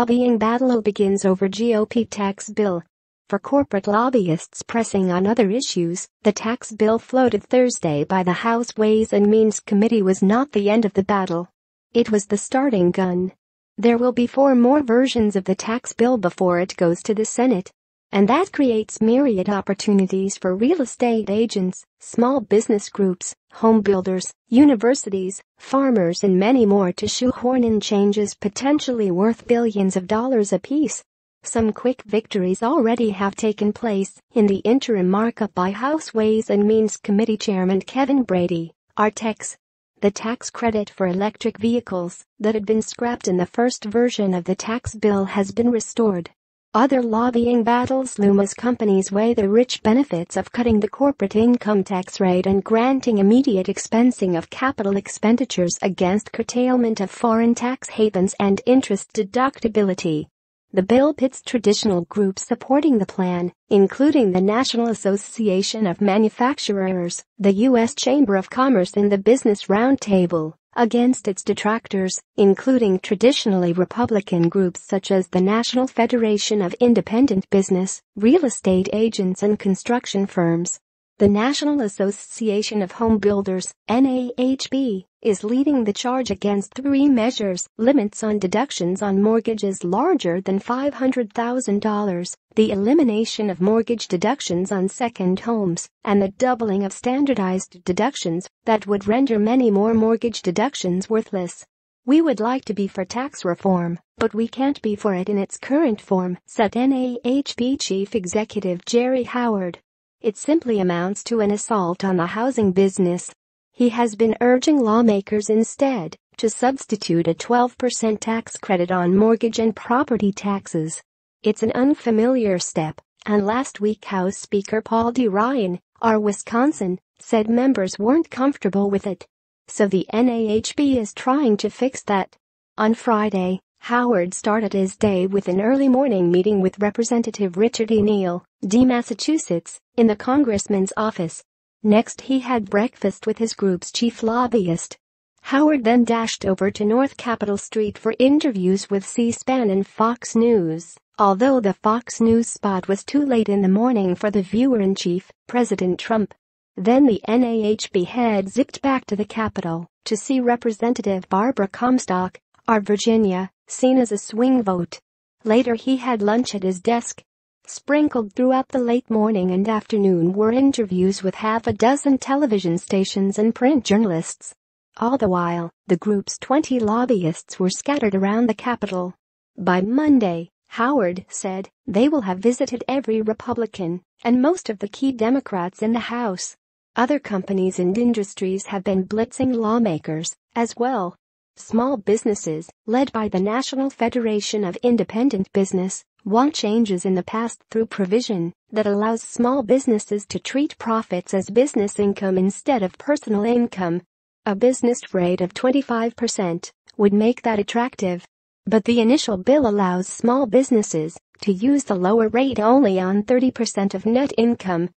lobbying battle begins over GOP tax bill. For corporate lobbyists pressing on other issues, the tax bill floated Thursday by the House Ways and Means Committee was not the end of the battle. It was the starting gun. There will be 4 more versions of the tax bill before it goes to the Senate. And that creates myriad opportunities for real estate agents, small business groups, home builders, universities, farmers and many more to shoehorn in changes potentially worth billions of dollars apiece. Some quick victories already have taken place in the interim markup by House Ways and Means Committee Chairman Kevin Brady, R-Tex. The tax credit for electric vehicles that had been scrapped in the first version of the tax bill has been restored. Other lobbying battles loom as companies weigh the rich benefits of cutting the corporate income tax rate and granting immediate expensing of capital expenditures against curtailment of foreign tax havens and interest deductibility. The bill pits traditional groups supporting the plan, including the National Association of Manufacturers, the U.S. Chamber of Commerce and the Business Roundtable, against its detractors, including traditionally Republican groups such as the National Federation of Independent Business, Real Estate Agents and Construction Firms. The National Association of Home Builders, NAHB, is leading the charge against 3 measures: limits on deductions on mortgages larger than $500,000, the elimination of mortgage deductions on second homes, and the doubling of standardized deductions that would render many more mortgage deductions worthless. "We would like to be for tax reform, but we can't be for it in its current form," said NAHB Chief Executive Jerry Howard. "It simply amounts to an assault on the housing business." He has been urging lawmakers instead to substitute a 12% tax credit on mortgage and property taxes. It's an unfamiliar step, and last week House Speaker Paul D. Ryan, R. Wisconsin, said members weren't comfortable with it. So the NAHB is trying to fix that. On Friday, Howard started his day with an early morning meeting with Representative Richard E. Neal, D. Massachusetts, in the congressman's office. Next he had breakfast with his group's chief lobbyist. Howard then dashed over to North Capitol Street for interviews with C-SPAN and Fox News, although the Fox News spot was too late in the morning for the viewer-in-chief, President Trump. Then the NAHB head zipped back to the Capitol to see Representative Barbara Comstock, R. Virginia, seen as a swing vote. Later he had lunch at his desk. Sprinkled throughout the late morning and afternoon were interviews with half a dozen television stations and print journalists. All the while, the group's 20 lobbyists were scattered around the Capitol. By Monday, Howard said, they will have visited every Republican and most of the key Democrats in the House. Other companies and industries have been blitzing lawmakers as well. Small businesses, led by the National Federation of Independent Business, want changes in the pass-through provision that allows small businesses to treat profits as business income instead of personal income. A business rate of 25% would make that attractive. But the initial bill allows small businesses to use the lower rate only on 30% of net income.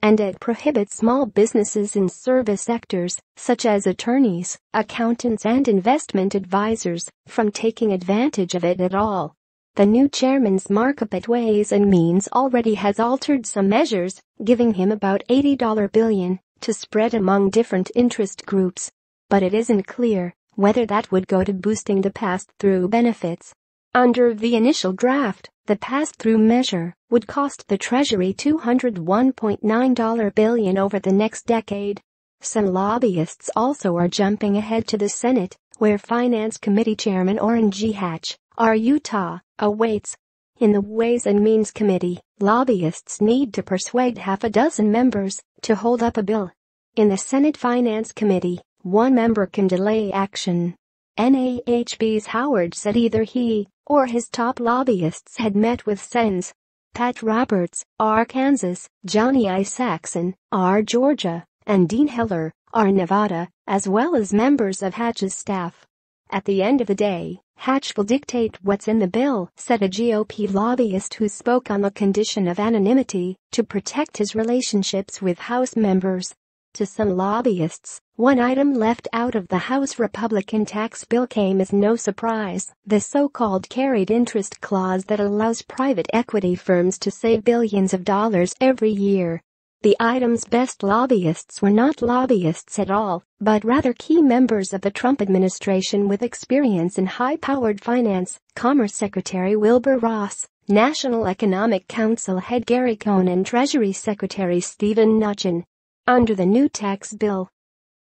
And it prohibits small businesses in service sectors, such as attorneys, accountants and investment advisors, from taking advantage of it at all. The new chairman's markup at Ways and Means already has altered some measures, giving him about $80 billion to spread among different interest groups. But it isn't clear whether that would go to boosting the pass-through benefits. Under the initial draft, the pass-through measure would cost the Treasury $201.9 billion over the next decade. Some lobbyists also are jumping ahead to the Senate, where Finance Committee Chairman Orrin G. Hatch, R. Utah, awaits. In the Ways and Means Committee, lobbyists need to persuade half a dozen members to hold up a bill. In the Senate Finance Committee, one member can delay action. NAHB's Howard said either he or his top lobbyists had met with Sens. Pat Roberts, R. Kansas, Johnny I. Saxon, R. Georgia, and Dean Heller, R. Nevada, as well as members of Hatch's staff. At the end of the day, Hatch will dictate what's in the bill, said a GOP lobbyist who spoke on the condition of anonymity to protect his relationships with House members. To some lobbyists, one item left out of the House Republican tax bill came as no surprise: the so-called carried interest clause that allows private equity firms to save billions of dollars every year. The item's best lobbyists were not lobbyists at all, but rather key members of the Trump administration with experience in high-powered finance: Commerce Secretary Wilbur Ross, National Economic Council head Gary Cohn, and Treasury Secretary Stephen Mnuchin. Under the new tax bill,